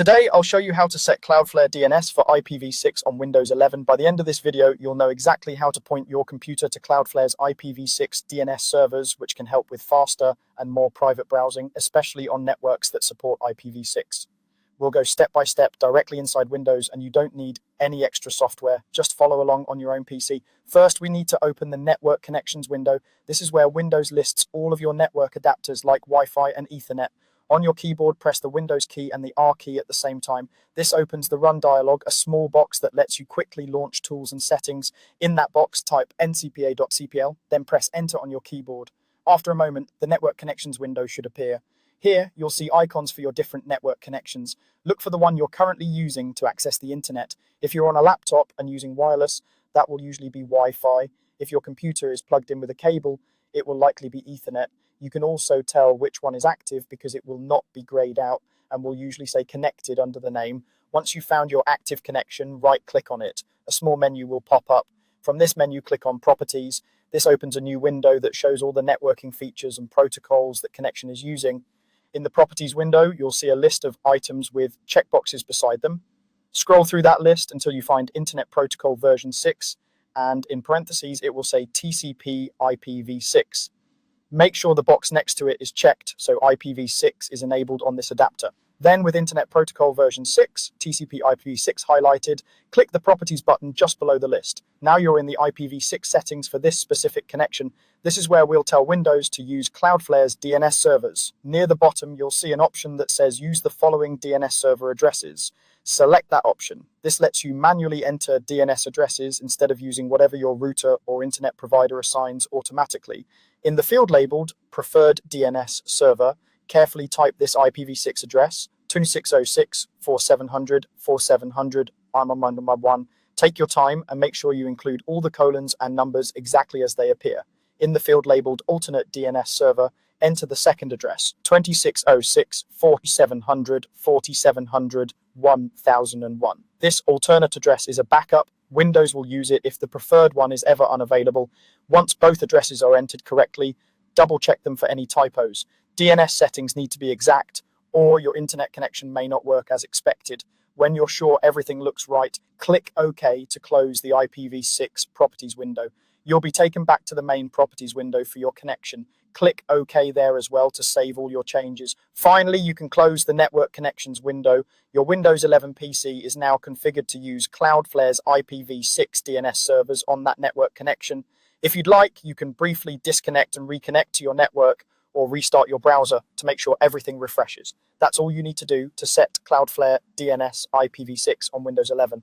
Today, I'll show you how to set Cloudflare DNS for IPv6 on Windows 11. By the end of this video, you'll know exactly how to point your computer to Cloudflare's IPv6 DNS servers, which can help with faster and more private browsing, especially on networks that support IPv6. We'll go step by step directly inside Windows, and you don't need any extra software. Just follow along on your own PC. First, we need to open the Network Connections window. This is where Windows lists all of your network adapters like Wi-Fi and Ethernet. On your keyboard, press the Windows key and the R key at the same time. This opens the Run dialog, a small box that lets you quickly launch tools and settings. In that box, type ncpa.cpl, then press Enter on your keyboard. After a moment, the Network Connections window should appear. Here, you'll see icons for your different network connections. Look for the one you're currently using to access the internet. If you're on a laptop and using wireless, that will usually be Wi-Fi. If your computer is plugged in with a cable, it will likely be Ethernet. You can also tell which one is active because it will not be grayed out and will usually say connected under the name. Once you've found your active connection, right-click on it. A small menu will pop up. From this menu, click on Properties. This opens a new window that shows all the networking features and protocols that connection is using. In the Properties window, you'll see a list of items with checkboxes beside them. Scroll through that list until you find Internet Protocol version 6, and in parentheses, it will say TCP IPv6. Make sure the box next to it is checked so IPv6 is enabled on this adapter. Then with Internet Protocol version 6, TCP IPv6 highlighted, click the Properties button just below the list. Now you're in the IPv6 settings for this specific connection. This is where we'll tell Windows to use Cloudflare's DNS servers. Near the bottom, you'll see an option that says use the following DNS server addresses. Select that option. This lets you manually enter DNS addresses instead of using whatever your router or internet provider assigns automatically. In the field labeled Preferred DNS Server, carefully type this IPv6 address, 2606.4700.4700, I'm on number 1. Take your time and make sure you include all the colons and numbers exactly as they appear. In the field labeled Alternate DNS Server, enter the second address, 2606.4700.4700.1001. This alternate address is a backup. Windows will use it if the preferred one is ever unavailable. Once both addresses are entered correctly, double check them for any typos. DNS settings need to be exact, or your internet connection may not work as expected. When you're sure everything looks right, click OK to close the IPv6 properties window. You'll be taken back to the main properties window for your connection. Click OK there as well to save all your changes. Finally, you can close the Network Connections window. Your Windows 11 PC is now configured to use Cloudflare's IPv6 DNS servers on that network connection. If you'd like, you can briefly disconnect and reconnect to your network or restart your browser to make sure everything refreshes. That's all you need to do to set Cloudflare DNS IPv6 on Windows 11.